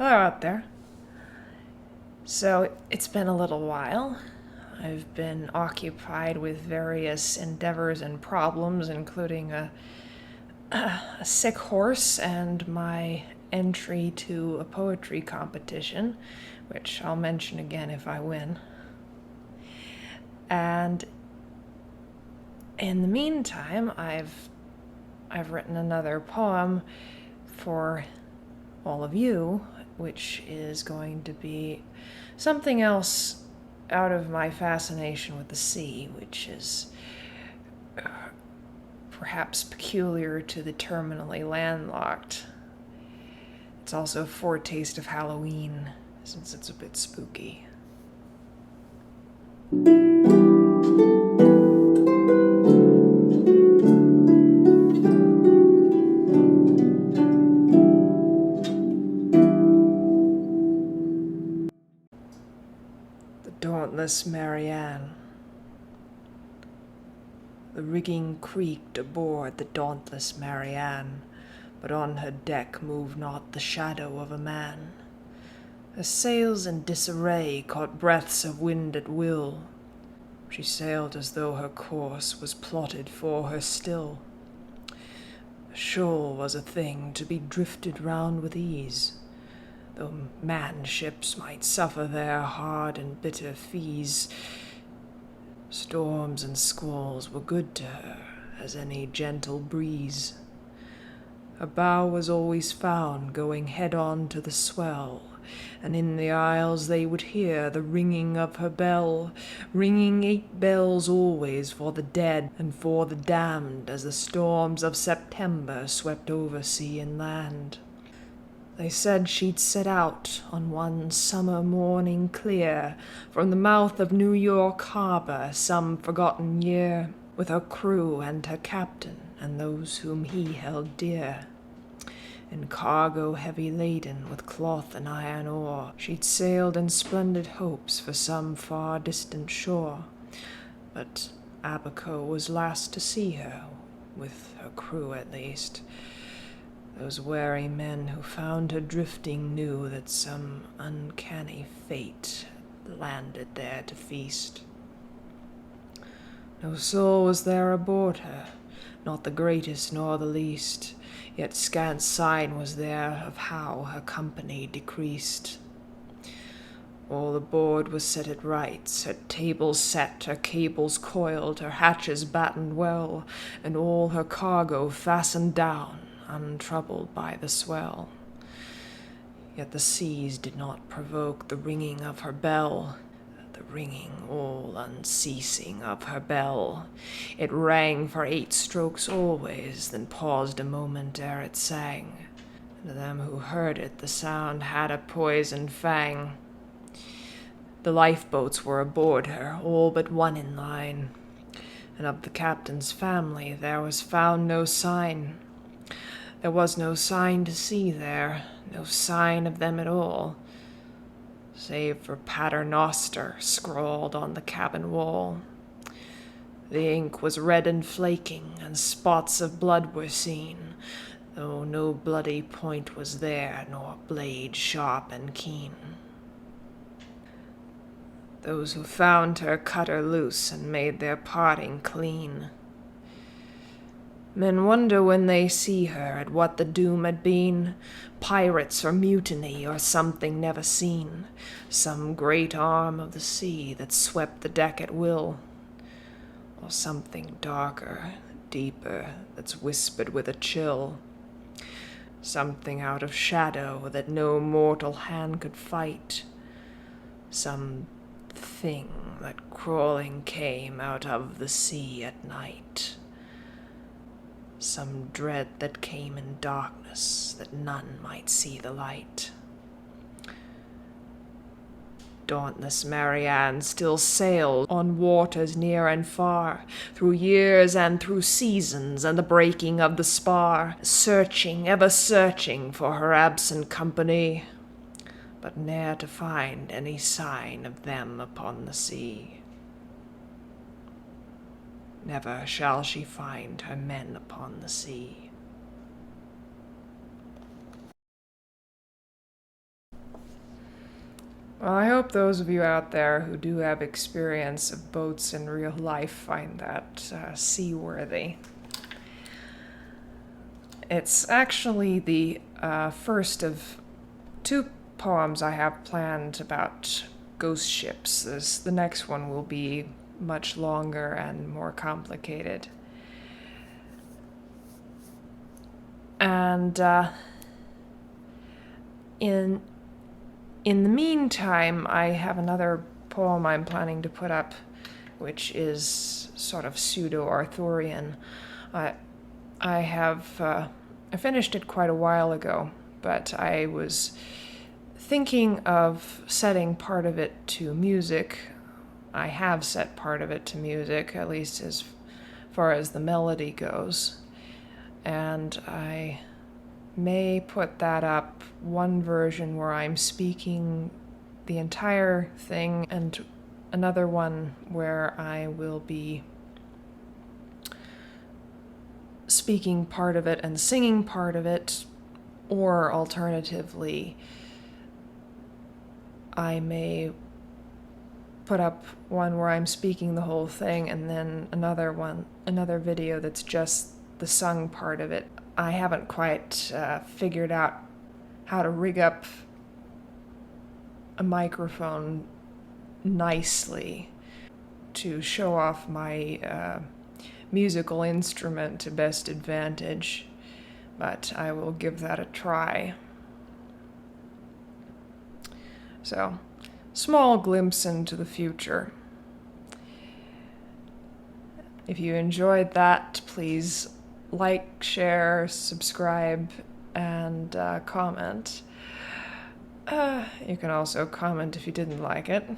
Hello out there. So, it's been a little while. I've been occupied with various endeavors and problems, including a sick horse and my entry to a poetry competition, which I'll mention again if I win. And in the meantime, I've written another poem for all of you, which is going to be something else out of my fascination with the sea, which is perhaps peculiar to the terminally landlocked. It's also a foretaste of Halloween, since it's a bit spooky. The Dauntless Marianne. The rigging creaked aboard the Dauntless Marianne, but on her deck moved not the shadow of a man. Her sails in disarray caught breaths of wind at will. She sailed as though her course was plotted for her still. A shoal was a thing to be drifted round with ease, though man-ships might suffer their hard and bitter fees. Storms and squalls were good to her as any gentle breeze. Her bow was always found going head-on to the swell, and in the isles they would hear the ringing of her bell, ringing 8 bells always for the dead and for the damned, as the storms of September swept over sea and land. They said she'd set out on one summer morning clear from the mouth of New York harbor some forgotten year, with her crew and her captain and those whom he held dear. In cargo heavy laden with cloth and iron ore, she'd sailed in splendid hopes for some far distant shore. But Abaco was last to see her, with her crew at least. Those wary men who found her drifting knew that some uncanny fate had landed there to feast. No soul was there aboard her, not the greatest nor the least, yet scant sign was there of how her company decreased. All aboard was set at rights, her tables set, her cables coiled, her hatches battened well, and all her cargo fastened down, untroubled by the swell. Yet the seas did not provoke the ringing of her bell, the ringing all unceasing of her bell. It rang for 8 strokes always, then paused a moment ere it sang, and to them who heard it the sound had a poisoned fang. The lifeboats were aboard her, all but one in line, and of the captain's family there was found no sign. There was no sign to see there, no sign of them at all, save for Paternoster scrawled on the cabin wall. The ink was red and flaking, and spots of blood were seen, though no bloody point was there, nor blade sharp and keen. Those who found her cut her loose and made their parting clean. Men wonder when they see her at what the doom had been, pirates or mutiny or something never seen, some great arm of the sea that swept the deck at will, or something darker, deeper, that's whispered with a chill, something out of shadow that no mortal hand could fight, some thing that crawling came out of the sea at night. Some dread that came in darkness, that none might see the light. Dauntless Marianne still sailed on waters near and far, through years and through seasons and the breaking of the spar, searching, ever searching for her absent company, but ne'er to find any sign of them upon the sea. Never shall she find her men upon the sea. Well, I hope those of you out there who do have experience of boats in real life find that seaworthy. It's actually the first of two poems I have planned about ghost ships. The next one will be much longer and more complicated. And in the meantime, I have another poem I'm planning to put up, which is sort of pseudo-Arthurian. I finished it quite a while ago, but I was thinking of setting part of it to music. I have set part of it to music, at least as far as the melody goes. And I may put that up, one version where I'm speaking the entire thing, and another one where I will be speaking part of it and singing part of it, or alternatively, I may put up one where I'm speaking the whole thing and then another video that's just the sung part of it. I haven't quite figured out how to rig up a microphone nicely to show off my musical instrument to best advantage, but I will give that a try. So, small glimpse into the future. If you enjoyed that, please like, share, subscribe, and comment. You can also comment if you didn't like it.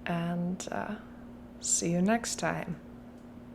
And see you next time.